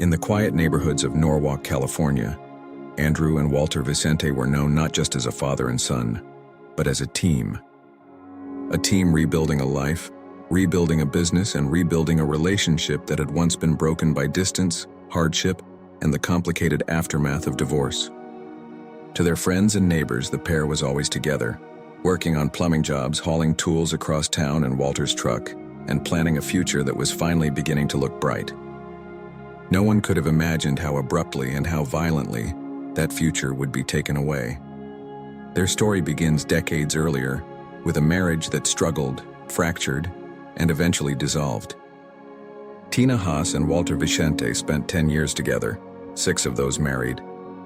In the quiet neighborhoods of Norwalk, California, Andrew and Walter Vicente were known not just as a father and son, but as a team. A team rebuilding a life, rebuilding a business, and rebuilding a relationship that had once been broken by distance, hardship, and the complicated aftermath of divorce. To their friends and neighbors, the pair was always together, working on plumbing jobs, hauling tools across town in Walter's truck, and planning a future that was finally beginning to look bright. No one could have imagined how abruptly and how violently that future would be taken away. Their story begins decades earlier, with a marriage that struggled, fractured, and eventually dissolved. Tina Haas and Walter Vicente spent 10 years together, 6 of those married,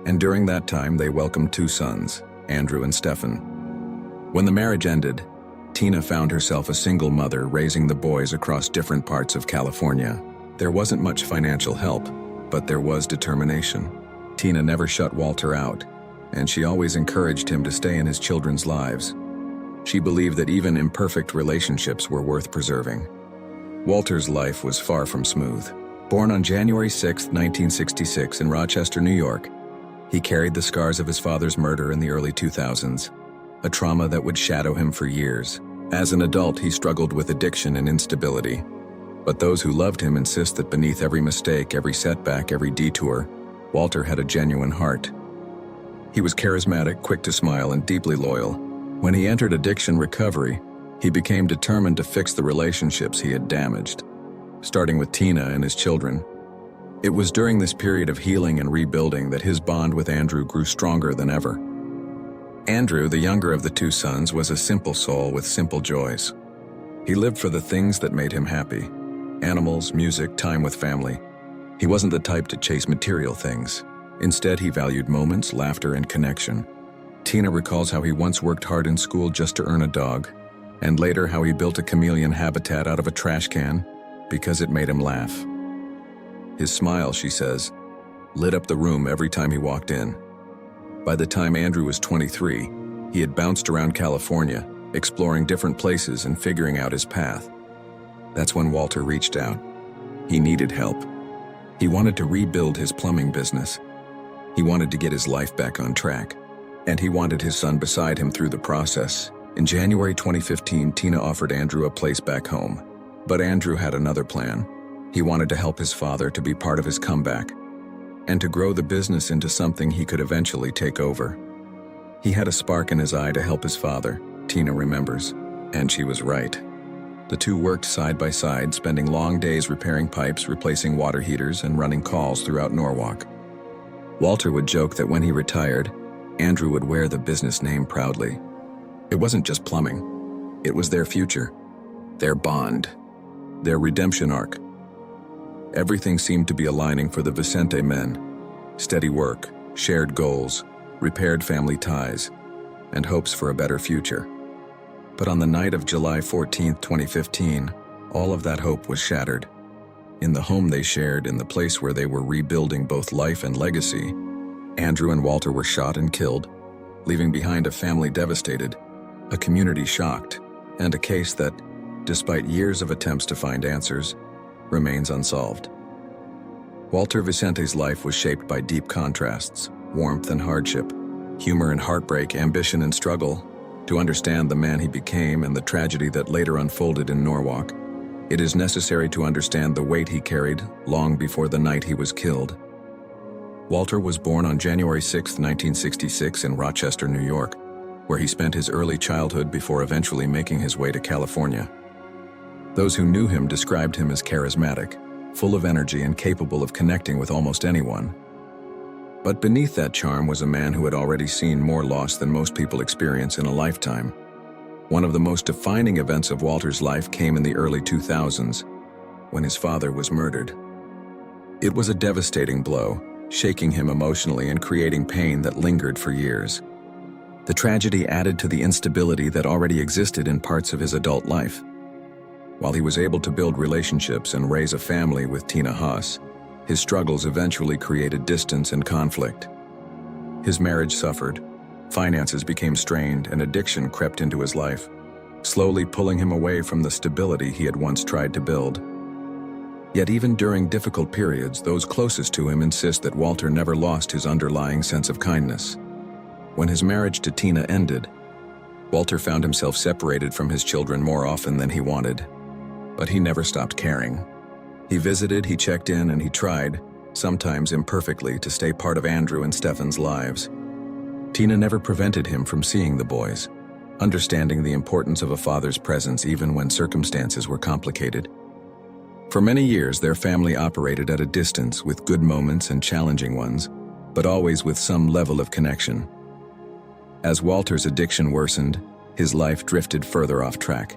and during that time they welcomed 2 sons, Andrew and Stefan. When the marriage ended, Tina found herself a single mother raising the boys across different parts of California. There wasn't much financial help, but there was determination. Tina never shut Walter out, and she always encouraged him to stay in his children's lives. She believed that even imperfect relationships were worth preserving. Walter's life was far from smooth. Born on January 6, 1966 in Rochester, New York, he carried the scars of his father's murder in the early 2000s, a trauma that would shadow him for years. As an adult, he struggled with addiction and instability. But those who loved him insist that beneath every mistake, every setback, every detour, Walter had a genuine heart. He was charismatic, quick to smile, and deeply loyal. When he entered addiction recovery, he became determined to fix the relationships he had damaged, starting with Tina and his children. It was during this period of healing and rebuilding that his bond with Andrew grew stronger than ever. Andrew, the younger of the 2 sons, was a simple soul with simple joys. He lived for the things that made him happy: animals, music, time with family. He wasn't the type to chase material things. Instead, he valued moments, laughter, and connection. Tina recalls how he once worked hard in school just to earn a dog, and later how he built a chameleon habitat out of a trash can because it made him laugh. His smile, she says, lit up the room every time he walked in. By the time Andrew was 23, he had bounced around California, exploring different places and figuring out his path. That's when Walter reached out. He needed help. He wanted to rebuild his plumbing business. He wanted to get his life back on track. And he wanted his son beside him through the process. In January 2015, Tina offered Andrew a place back home. But Andrew had another plan. He wanted to help his father to be part of his comeback, and to grow the business into something he could eventually take over. He had a spark in his eye to help his father, Tina remembers, and she was right. The 2 worked side by side, spending long days repairing pipes, replacing water heaters, and running calls throughout Norwalk. Walter would joke that when he retired, Andrew would wear the business name proudly. It wasn't just plumbing. It was their future, their bond, their redemption arc. Everything seemed to be aligning for the Vicente men. Steady work, shared goals, repaired family ties, and hopes for a better future. But on the night of July 14, 2015, all of that hope was shattered. In the home they shared, in the place where they were rebuilding both life and legacy, Andrew and Walter were shot and killed, leaving behind a family devastated, a community shocked, and a case that, despite years of attempts to find answers, remains unsolved. Walter Vicente's life was shaped by deep contrasts, warmth and hardship, humor and heartbreak, ambition and struggle. To understand the man he became and the tragedy that later unfolded in Norwalk, it is necessary to understand the weight he carried long before the night he was killed. Walter was born on January 6, 1966 in Rochester, New York, where he spent his early childhood before eventually making his way to California. Those who knew him described him as charismatic, full of energy and capable of connecting with almost anyone. But beneath that charm was a man who had already seen more loss than most people experience in a lifetime. One of the most defining events of Walter's life came in the early 2000s, when his father was murdered. It was a devastating blow, shaking him emotionally and creating pain that lingered for years. The tragedy added to the instability that already existed in parts of his adult life. While he was able to build relationships and raise a family with Tina Haas, his struggles eventually created distance and conflict. His marriage suffered, finances became strained, and addiction crept into his life, slowly pulling him away from the stability he had once tried to build. Yet even during difficult periods, those closest to him insist that Walter never lost his underlying sense of kindness. When his marriage to Tina ended, Walter found himself separated from his children more often than he wanted. But he never stopped caring. He visited, he checked in, and he tried, sometimes imperfectly, to stay part of Andrew and Stefan's lives. Tina never prevented him from seeing the boys, understanding the importance of a father's presence even when circumstances were complicated. For many years, their family operated at a distance, with good moments and challenging ones, but always with some level of connection. As Walter's addiction worsened, his life drifted further off track.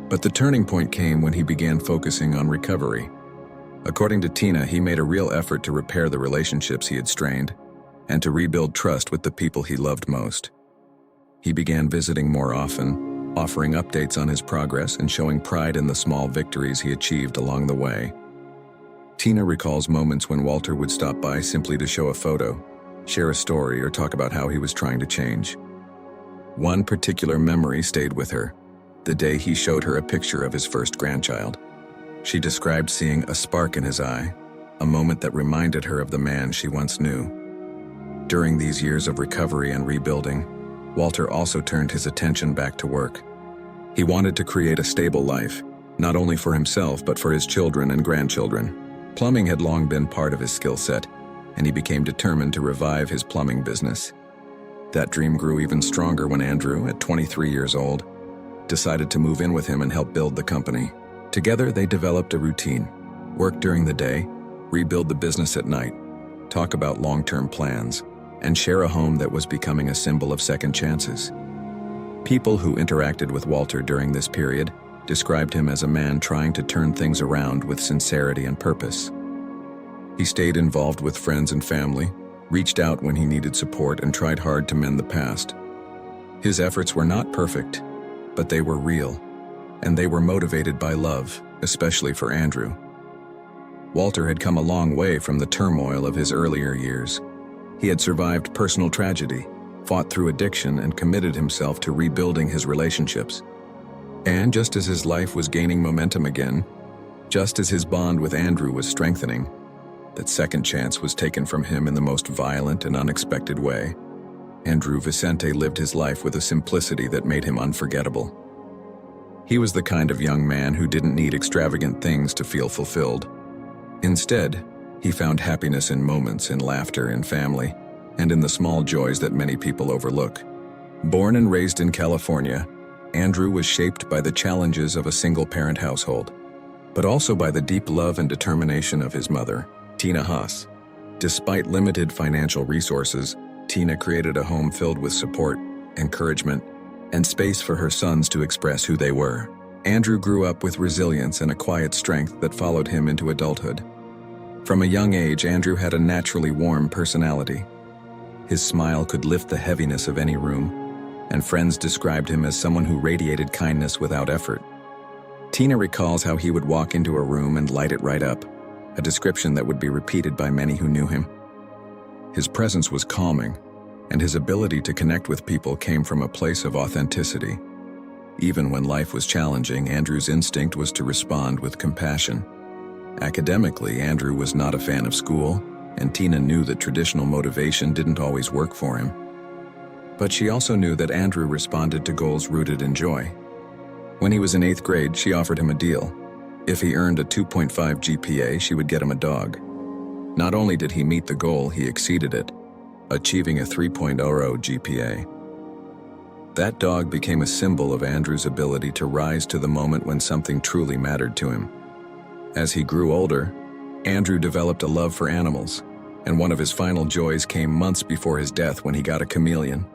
But the turning point came when he began focusing on recovery. According to Tina, he made a real effort to repair the relationships he had strained and to rebuild trust with the people he loved most. He began visiting more often, offering updates on his progress and showing pride in the small victories he achieved along the way. Tina recalls moments when Walter would stop by simply to show a photo, share a story, or talk about how he was trying to change. One particular memory stayed with her, the day he showed her a picture of his first grandchild. She described seeing a spark in his eye, a moment that reminded her of the man she once knew. During these years of recovery and rebuilding, Walter also turned his attention back to work. He wanted to create a stable life, not only for himself but for his children and grandchildren. Plumbing had long been part of his skill set, and he became determined to revive his plumbing business. That dream grew even stronger when Andrew, at 23 years old, decided to move in with him and help build the company. Together, they developed a routine: work during the day, rebuild the business at night, talk about long-term plans, and share a home that was becoming a symbol of second chances. People who interacted with Walter during this period described him as a man trying to turn things around with sincerity and purpose. He stayed involved with friends and family, reached out when he needed support, and tried hard to mend the past. His efforts were not perfect, but they were real, and they were motivated by love, especially for Andrew. Walter had come a long way from the turmoil of his earlier years. He had survived personal tragedy, fought through addiction, and committed himself to rebuilding his relationships. And just as his life was gaining momentum again, just as his bond with Andrew was strengthening, that second chance was taken from him in the most violent and unexpected way. Andrew Vicente lived his life with a simplicity that made him unforgettable. He was the kind of young man who didn't need extravagant things to feel fulfilled. Instead, he found happiness in moments, in laughter, in family, and in the small joys that many people overlook. Born and raised in California, Andrew was shaped by the challenges of a single-parent household, but also by the deep love and determination of his mother, Tina Haas. Despite limited financial resources, Tina created a home filled with support, encouragement, and space for her sons to express who they were. Andrew grew up with resilience and a quiet strength that followed him into adulthood. From a young age, Andrew had a naturally warm personality. His smile could lift the heaviness of any room, and friends described him as someone who radiated kindness without effort. Tina recalls how he would walk into a room and light it right up, a description that would be repeated by many who knew him. His presence was calming, and his ability to connect with people came from a place of authenticity. Even when life was challenging, Andrew's instinct was to respond with compassion. Academically, Andrew was not a fan of school, and Tina knew that traditional motivation didn't always work for him. But she also knew that Andrew responded to goals rooted in joy. When he was in 8th grade, she offered him a deal. If he earned a 2.5 GPA, she would get him a dog. Not only did he meet the goal, he exceeded it, achieving a 3.0 GPA. That dog became a symbol of Andrew's ability to rise to the moment when something truly mattered to him. As he grew older, Andrew developed a love for animals, and one of his final joys came months before his death when he got a chameleon.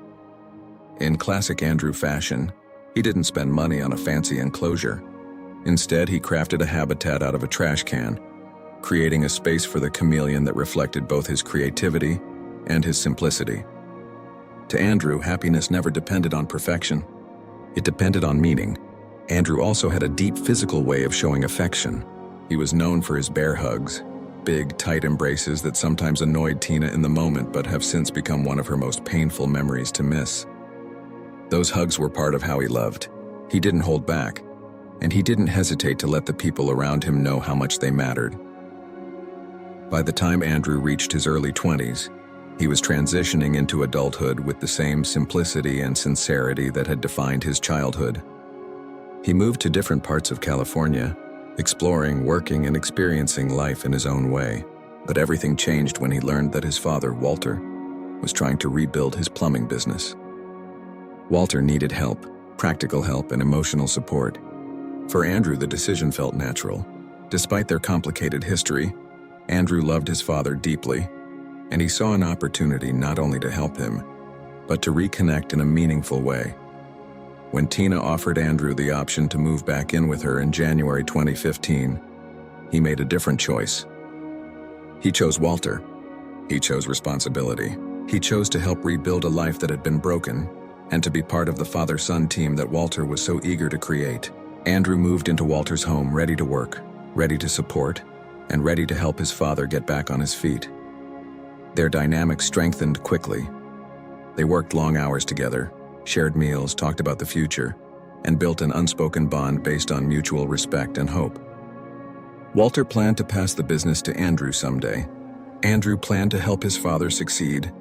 In classic Andrew fashion, he didn't spend money on a fancy enclosure. Instead, he crafted a habitat out of a trash can, creating a space for the chameleon that reflected both his creativity and his simplicity. To Andrew, happiness never depended on perfection. It depended on meaning. Andrew also had a deep physical way of showing affection. He was known for his bear hugs, big, tight embraces that sometimes annoyed Tina in the moment but have since become one of her most painful memories to miss. Those hugs were part of how he loved. He didn't hold back, and he didn't hesitate to let the people around him know how much they mattered. By the time Andrew reached his early 20s, he was transitioning into adulthood with the same simplicity and sincerity that had defined his childhood. He moved to different parts of California, exploring, working, and experiencing life in his own way. But everything changed when he learned that his father, Walter, was trying to rebuild his plumbing business. Walter needed help, practical help, and emotional support. For Andrew, the decision felt natural. Despite their complicated history, Andrew loved his father deeply, and he saw an opportunity not only to help him, but to reconnect in a meaningful way. When Tina offered Andrew the option to move back in with her in January 2015, he made a different choice. He chose Walter. He chose responsibility. He chose to help rebuild a life that had been broken, and to be part of the father-son team that Walter was so eager to create. Andrew moved into Walter's home ready to work, ready to support, and ready to help his father get back on his feet. Their dynamic strengthened quickly. They worked long hours together, shared meals, talked about the future, and built an unspoken bond based on mutual respect and hope. Walter planned to pass the business to Andrew someday. Andrew planned to help his father succeed.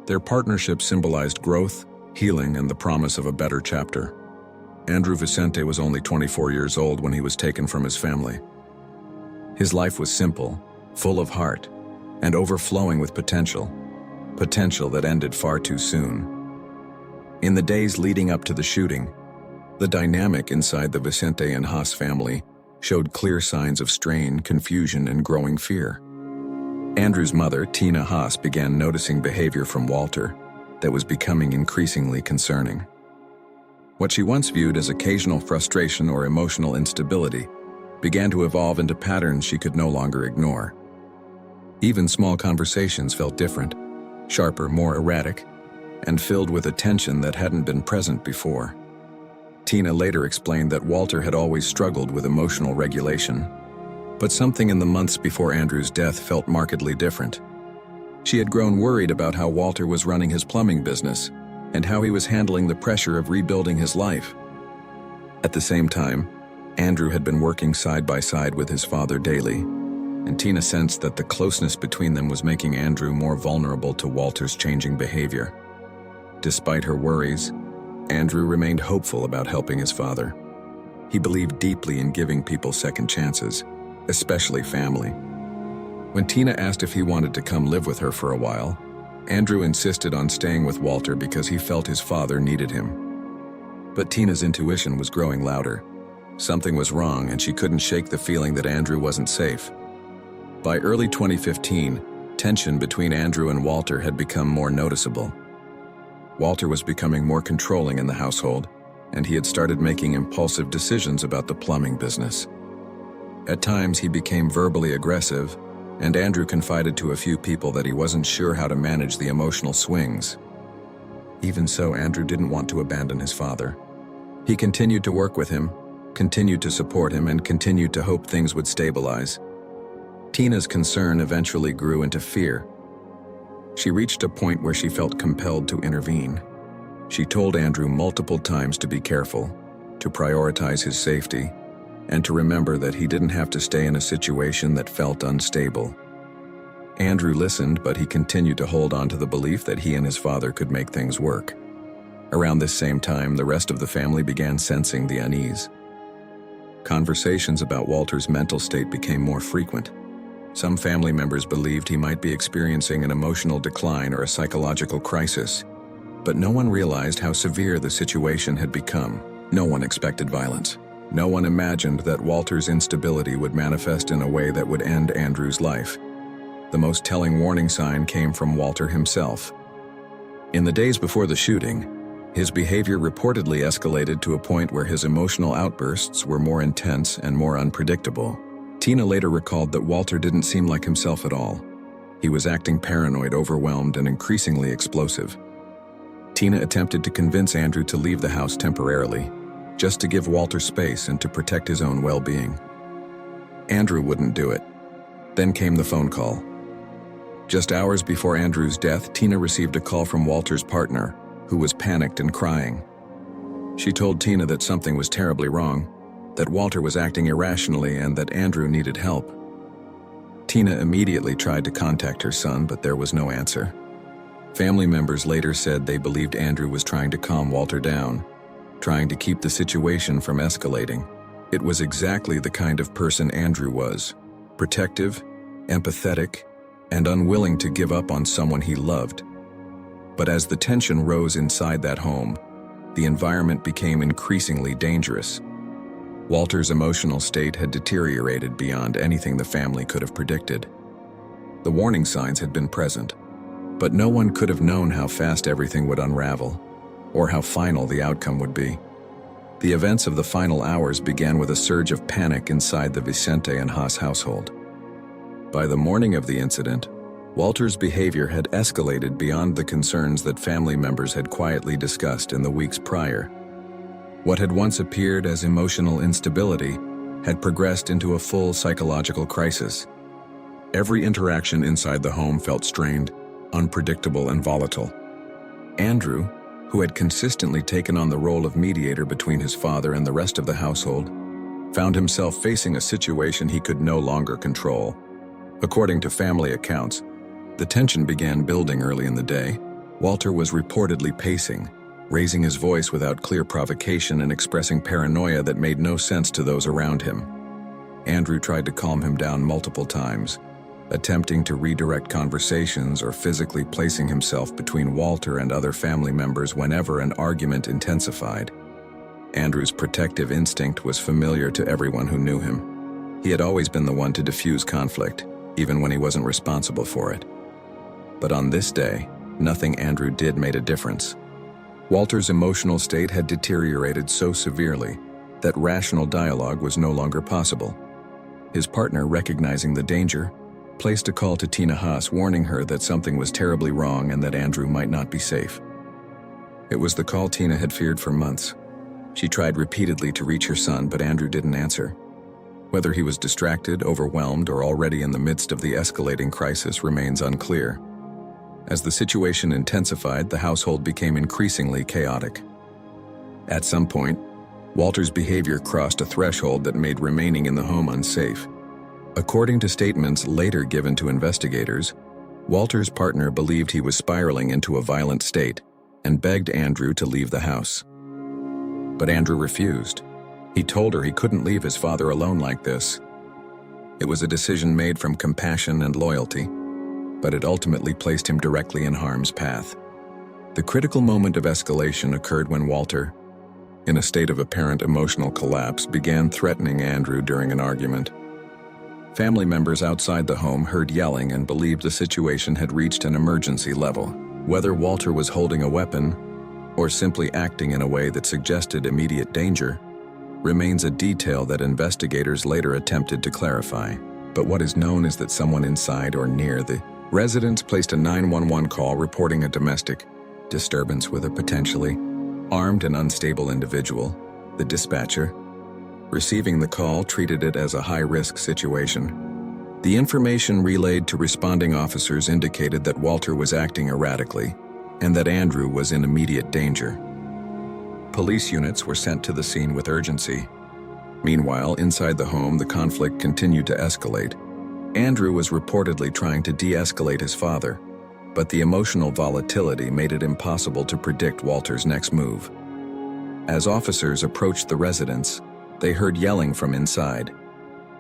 Their partnership symbolized growth, healing, and the promise of a better chapter. Andrew Vicente was only 24 years old when he was taken from his family. His life was simple, full of heart, and overflowing with potential that ended far too soon. In the days leading up to the shooting, the dynamic inside the Vicente and Haas family showed clear signs of strain, confusion, and growing fear. Andrew's mother, Tina Haas, began noticing behavior from Walter that was becoming increasingly concerning. What she once viewed as occasional frustration or emotional instability began to evolve into patterns she could no longer ignore. Even small conversations felt different, sharper, more erratic, and filled with a tension that hadn't been present before. Tina later explained that Walter had always struggled with emotional regulation, but something in the months before Andrew's death felt markedly different. She had grown worried about how Walter was running his plumbing business and how he was handling the pressure of rebuilding his life. At the same time, Andrew had been working side by side with his father daily, and Tina sensed that the closeness between them was making Andrew more vulnerable to Walter's changing behavior. Despite her worries, Andrew remained hopeful about helping his father. He believed deeply in giving people second chances, especially family. When Tina asked if he wanted to come live with her for a while, Andrew insisted on staying with Walter because he felt his father needed him. But Tina's intuition was growing louder. Something was wrong, and she couldn't shake the feeling that Andrew wasn't safe. By early 2015, tension between Andrew and Walter had become more noticeable. Walter was becoming more controlling in the household, and he had started making impulsive decisions about the plumbing business. At times, he became verbally aggressive, and Andrew confided to a few people that he wasn't sure how to manage the emotional swings. Even so, Andrew didn't want to abandon his father. He continued to work with him, continued to support him, and continued to hope things would stabilize. Tina's concern eventually grew into fear. She reached a point where she felt compelled to intervene. She told Andrew multiple times to be careful, to prioritize his safety, and to remember that he didn't have to stay in a situation that felt unstable. Andrew listened, but he continued to hold on to the belief that he and his father could make things work. Around this same time, the rest of the family began sensing the unease. Conversations about Walter's mental state became more frequent. Some family members believed he might be experiencing an emotional decline or a psychological crisis, but no one realized how severe the situation had become. No one expected violence. No one imagined that Walter's instability would manifest in a way that would end Andrew's life. The most telling warning sign came from Walter himself. In the days before the shooting, his behavior reportedly escalated to a point where his emotional outbursts were more intense and more unpredictable. Tina later recalled that Walter didn't seem like himself at all. He was acting paranoid, overwhelmed, and increasingly explosive. Tina attempted to convince Andrew to leave the house temporarily, just to give Walter space and to protect his own well-being. Andrew wouldn't do it. Then came the phone call. Just hours before Andrew's death, Tina received a call from Walter's partner, who was panicked and crying. She told Tina that something was terribly wrong, that Walter was acting irrationally and that Andrew needed help. Tina immediately tried to contact her son, but there was no answer. Family members later said they believed Andrew was trying to calm Walter down, trying to keep the situation from escalating. It was exactly the kind of person Andrew was: protective, empathetic, and unwilling to give up on someone he loved. But as the tension rose inside that home, the environment became increasingly dangerous. Walter's emotional state had deteriorated beyond anything the family could have predicted. The warning signs had been present, but no one could have known how fast everything would unravel, or how final the outcome would be. The events of the final hours began with a surge of panic inside the Vicente and Haas household. By the morning of the incident, Walter's behavior had escalated beyond the concerns that family members had quietly discussed in the weeks prior. What had once appeared as emotional instability had progressed into a full psychological crisis. Every interaction inside the home felt strained, unpredictable, and volatile. Andrew, who had consistently taken on the role of mediator between his father and the rest of the household, found himself facing a situation he could no longer control. According to family accounts, the tension began building early in the day. Walter was reportedly pacing, raising his voice without clear provocation and expressing paranoia that made no sense to those around him. Andrew tried to calm him down multiple times, attempting to redirect conversations or physically placing himself between Walter and other family members whenever an argument intensified. Andrew's protective instinct was familiar to everyone who knew him. He had always been the one to diffuse conflict, even when he wasn't responsible for it. But on this day, nothing Andrew did made a difference. Walter's emotional state had deteriorated so severely that rational dialogue was no longer possible. His partner, recognizing the danger, placed a call to Tina Haas, warning her that something was terribly wrong and that Andrew might not be safe. It was the call Tina had feared for months. She tried repeatedly to reach her son, but Andrew didn't answer. Whether he was distracted, overwhelmed, or already in the midst of the escalating crisis remains unclear. As the situation intensified, the household became increasingly chaotic. At some point, Walter's behavior crossed a threshold that made remaining in the home unsafe. According to statements later given to investigators, Walter's partner believed he was spiraling into a violent state and begged Andrew to leave the house. But Andrew refused. He told her he couldn't leave his father alone like this. It was a decision made from compassion and loyalty, but it ultimately placed him directly in harm's path. The critical moment of escalation occurred when Walter, in a state of apparent emotional collapse, began threatening Andrew during an argument. Family members outside the home heard yelling and believed the situation had reached an emergency level. Whether Walter was holding a weapon or simply acting in a way that suggested immediate danger remains a detail that investigators later attempted to clarify. But what is known is that someone inside or near the residence placed a 911 call reporting a domestic disturbance with a potentially armed and unstable individual. The dispatcher, receiving the call, treated it as a high-risk situation. The information relayed to responding officers indicated that Walter was acting erratically and that Andrew was in immediate danger. Police units were sent to the scene with urgency. Meanwhile, inside the home, the conflict continued to escalate. Andrew was reportedly trying to de-escalate his father, but the emotional volatility made it impossible to predict Walter's next move. As officers approached the residence, they heard yelling from inside.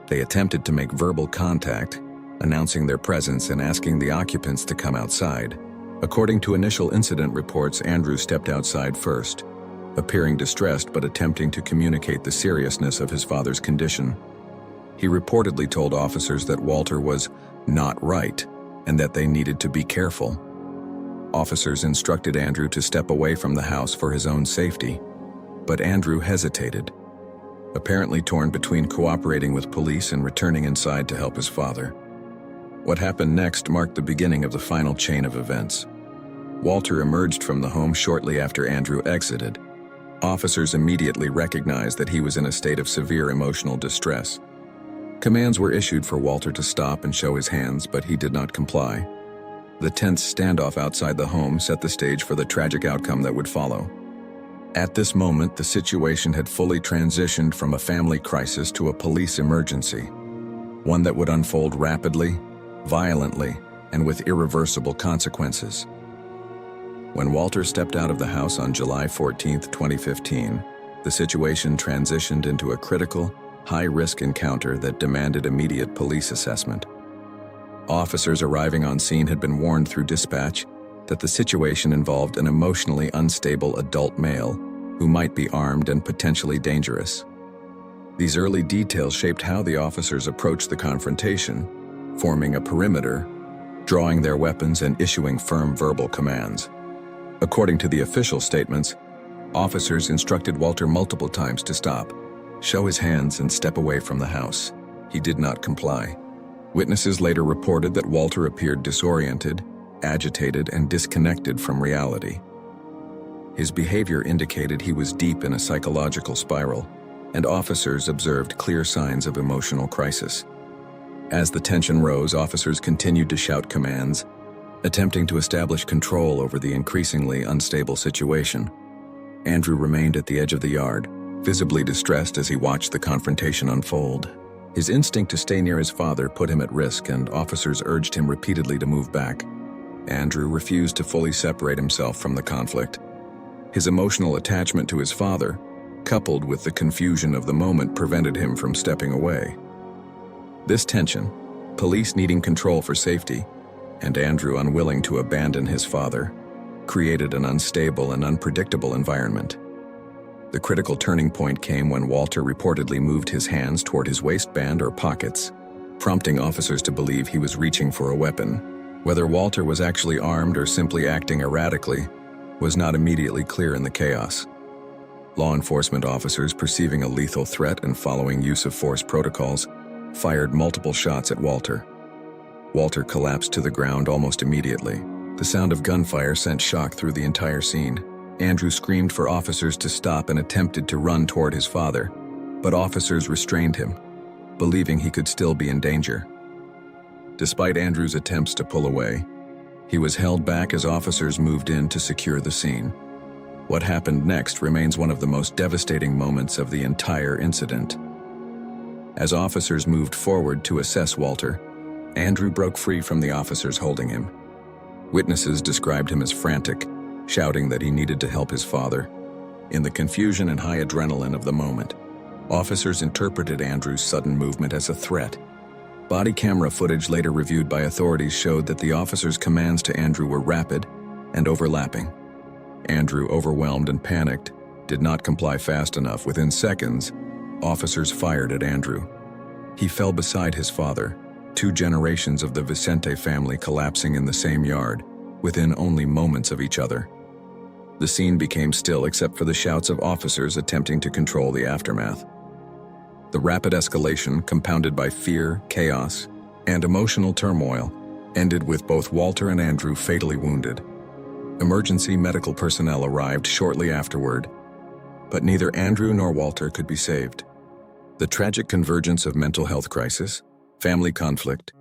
They attempted to make verbal contact, announcing their presence and asking the occupants to come outside. According to initial incident reports, Andrew stepped outside first, appearing distressed but attempting to communicate the seriousness of his father's condition. He reportedly told officers that Walter was not right and that they needed to be careful. Officers instructed Andrew to step away from the house for his own safety, but Andrew hesitated, apparently torn between cooperating with police and returning inside to help his father. What happened next marked the beginning of the final chain of events. Walter emerged from the home shortly after Andrew exited. Officers immediately recognized that he was in a state of severe emotional distress. Commands were issued for Walter to stop and show his hands, but he did not comply. The tense standoff outside the home set the stage for the tragic outcome that would follow. At this moment, the situation had fully transitioned from a family crisis to a police emergency, one that would unfold rapidly, violently, and with irreversible consequences. When Walter stepped out of the house on July 14, 2015, the situation transitioned into a critical, high-risk encounter that demanded immediate police assessment. Officers arriving on scene had been warned through dispatch that the situation involved an emotionally unstable adult male who might be armed and potentially dangerous. These early details shaped how the officers approached the confrontation, forming a perimeter, drawing their weapons and issuing firm verbal commands. According to the official statements, officers instructed Walter multiple times to stop, show his hands, and step away from the house. He did not comply. Witnesses later reported that Walter appeared disoriented, agitated, and disconnected from reality. His behavior indicated he was deep in a psychological spiral, and officers observed clear signs of emotional crisis. As the tension rose, officers continued to shout commands, attempting to establish control over the increasingly unstable situation. Andrew remained at the edge of the yard, visibly distressed as he watched the confrontation unfold. His instinct to stay near his father put him at risk, and officers urged him repeatedly to move back. Andrew refused to fully separate himself from the conflict. His emotional attachment to his father, coupled with the confusion of the moment, prevented him from stepping away. This tension, police needing control for safety, and Andrew unwilling to abandon his father, created an unstable and unpredictable environment. The critical turning point came when Walter reportedly moved his hands toward his waistband or pockets, prompting officers to believe he was reaching for a weapon. Whether Walter was actually armed or simply acting erratically was not immediately clear in the chaos. Law enforcement officers, perceiving a lethal threat and following use of force protocols, fired multiple shots at Walter. Walter collapsed to the ground almost immediately. The sound of gunfire sent shock through the entire scene. Andrew screamed for officers to stop and attempted to run toward his father, but officers restrained him, believing he could still be in danger. Despite Andrew's attempts to pull away, he was held back as officers moved in to secure the scene. What happened next remains one of the most devastating moments of the entire incident. As officers moved forward to assess Walter, Andrew broke free from the officers holding him. Witnesses described him as frantic, shouting that he needed to help his father. In the confusion and high adrenaline of the moment, officers interpreted Andrew's sudden movement as a threat. Body camera footage later reviewed by authorities showed that the officers' commands to Andrew were rapid and overlapping. Andrew, overwhelmed and panicked, did not comply fast enough. Within seconds, officers fired at Andrew. He fell beside his father, 2 generations of the Vicente family collapsing in the same yard, within only moments of each other. The scene became still except for the shouts of officers attempting to control the aftermath. The rapid escalation, compounded by fear, chaos, and emotional turmoil, ended with both Walter and Andrew fatally wounded. Emergency medical personnel arrived shortly afterward, but neither Andrew nor Walter could be saved. The tragic convergence of mental health crisis, family conflict,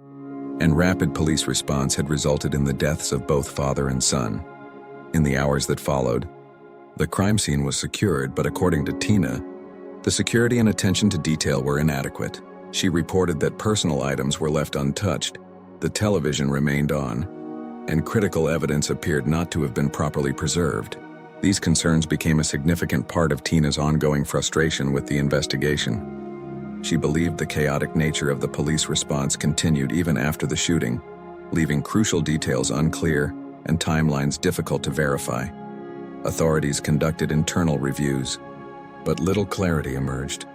and rapid police response had resulted in the deaths of both father and son. In the hours that followed, the crime scene was secured, but according to Tina, the security and attention to detail were inadequate. She reported that personal items were left untouched, the television remained on, and critical evidence appeared not to have been properly preserved. These concerns became a significant part of Tina's ongoing frustration with the investigation. She believed the chaotic nature of the police response continued even after the shooting, leaving crucial details unclear and timelines difficult to verify. Authorities conducted internal reviews, but little clarity emerged.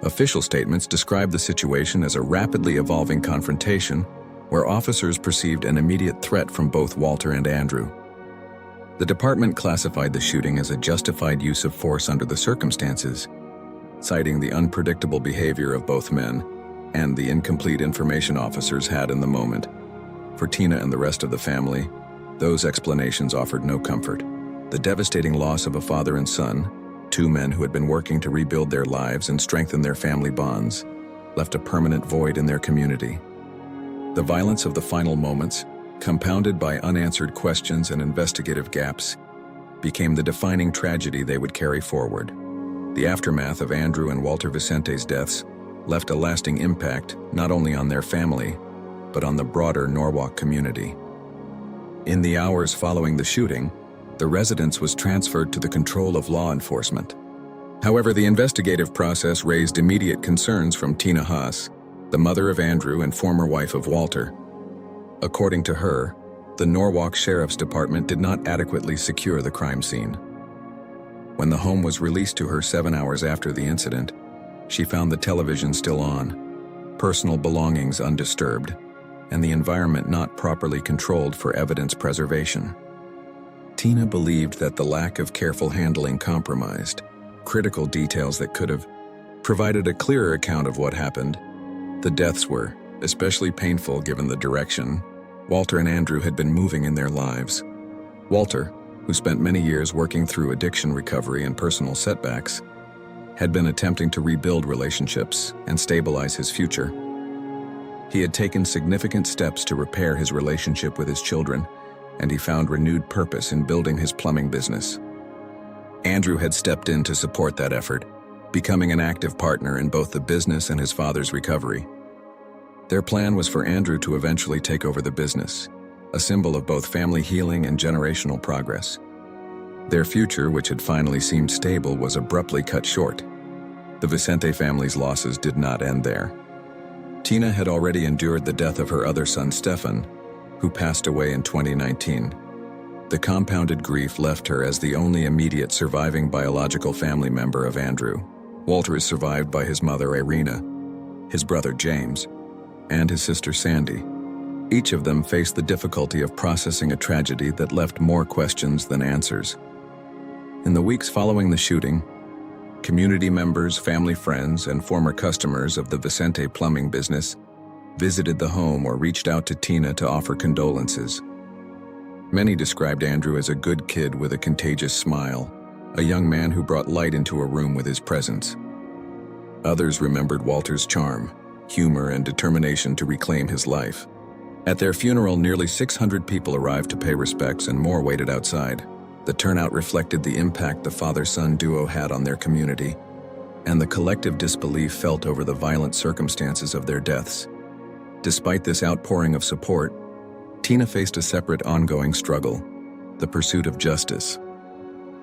Official statements described the situation as a rapidly evolving confrontation where officers perceived an immediate threat from both Walter and Andrew. The department classified the shooting as a justified use of force under the circumstances, citing the unpredictable behavior of both men and the incomplete information officers had in the moment. For Tina and the rest of the family, those explanations offered no comfort. The devastating loss of a father and son, 2 men who had been working to rebuild their lives and strengthen their family bonds, left a permanent void in their community. The violence of the final moments, compounded by unanswered questions and investigative gaps, became the defining tragedy they would carry forward. The aftermath of Andrew and Walter Vicente's deaths left a lasting impact not only on their family, but on the broader Norwalk community. In the hours following the shooting, the residence was transferred to the control of law enforcement. However, the investigative process raised immediate concerns from Tina Haas, the mother of Andrew and former wife of Walter. According to her, the Norwalk Sheriff's Department did not adequately secure the crime scene. When the home was released to her 7 hours after the incident, she found the television still on, personal belongings undisturbed, and the environment not properly controlled for evidence preservation. Tina believed that the lack of careful handling compromised critical details that could have provided a clearer account of what happened. The deaths were especially painful given the direction Walter and Andrew had been moving in their lives. Walter, who spent many years working through addiction recovery and personal setbacks, had been attempting to rebuild relationships and stabilize his future. He had taken significant steps to repair his relationship with his children, and he found renewed purpose in building his plumbing business. Andrew had stepped in to support that effort, becoming an active partner in both the business and his father's recovery. Their plan was for Andrew to eventually take over the business, a symbol of both family healing and generational progress. Their future, which had finally seemed stable, was abruptly cut short. The Vicente family's losses did not end there. Tina had already endured the death of her other son, Stefan, who passed away in 2019. The compounded grief left her as the only immediate surviving biological family member of Andrew. Walter is survived by his mother, Irina, his brother, James, and his sister, Sandy. Each of them faced the difficulty of processing a tragedy that left more questions than answers. In the weeks following the shooting, community members, family friends, and former customers of the Vicente plumbing business visited the home or reached out to Tina to offer condolences. Many described Andrew as a good kid with a contagious smile, a young man who brought light into a room with his presence. Others remembered Walter's charm, humor, and determination to reclaim his life. At their funeral, nearly 600 people arrived to pay respects and more waited outside. The turnout reflected the impact the father-son duo had on their community and the collective disbelief felt over the violent circumstances of their deaths. Despite this outpouring of support, Tina faced a separate ongoing struggle, the pursuit of justice.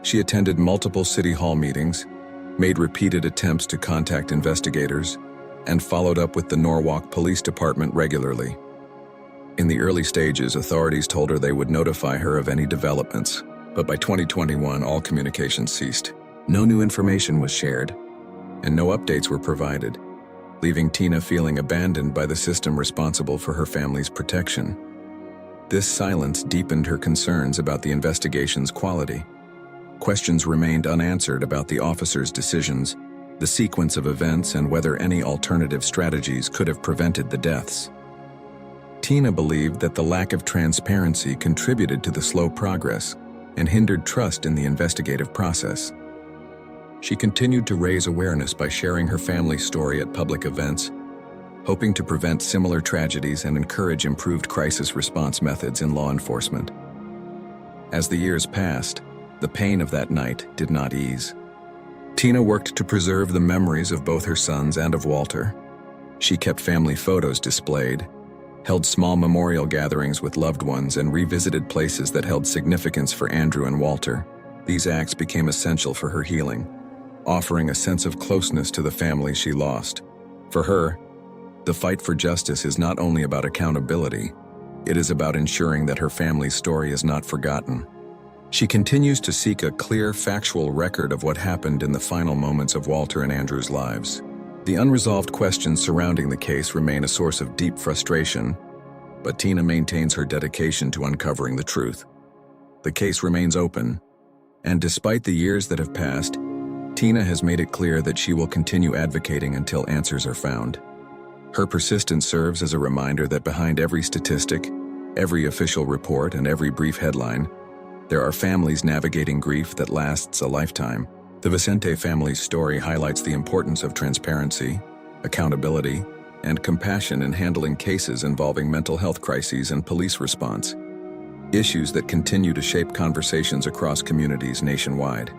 She attended multiple city hall meetings, made repeated attempts to contact investigators, and followed up with the Norwalk Police Department regularly. In the early stages, authorities told her they would notify her of any developments, but by 2021, all communication ceased. No new information was shared, and no updates were provided, leaving Tina feeling abandoned by the system responsible for her family's protection. This silence deepened her concerns about the investigation's quality. Questions remained unanswered about the officers' decisions, the sequence of events, and whether any alternative strategies could have prevented the deaths. Tina believed that the lack of transparency contributed to the slow progress and hindered trust in the investigative process. She continued to raise awareness by sharing her family's story at public events, hoping to prevent similar tragedies and encourage improved crisis response methods in law enforcement. As the years passed, the pain of that night did not ease. Tina worked to preserve the memories of both her sons and of Walter. She kept family photos displayed, held small memorial gatherings with loved ones, and revisited places that held significance for Andrew and Walter. These acts became essential for her healing, offering a sense of closeness to the family she lost. For her, the fight for justice is not only about accountability, it is about ensuring that her family's story is not forgotten. She continues to seek a clear, factual record of what happened in the final moments of Walter and Andrew's lives. The unresolved questions surrounding the case remain a source of deep frustration, but Tina maintains her dedication to uncovering the truth. The case remains open, and despite the years that have passed, Tina has made it clear that she will continue advocating until answers are found. Her persistence serves as a reminder that behind every statistic, every official report, and every brief headline, there are families navigating grief that lasts a lifetime. The Vicente family's story highlights the importance of transparency, accountability, and compassion in handling cases involving mental health crises and police response. issues that continue to shape conversations across communities nationwide.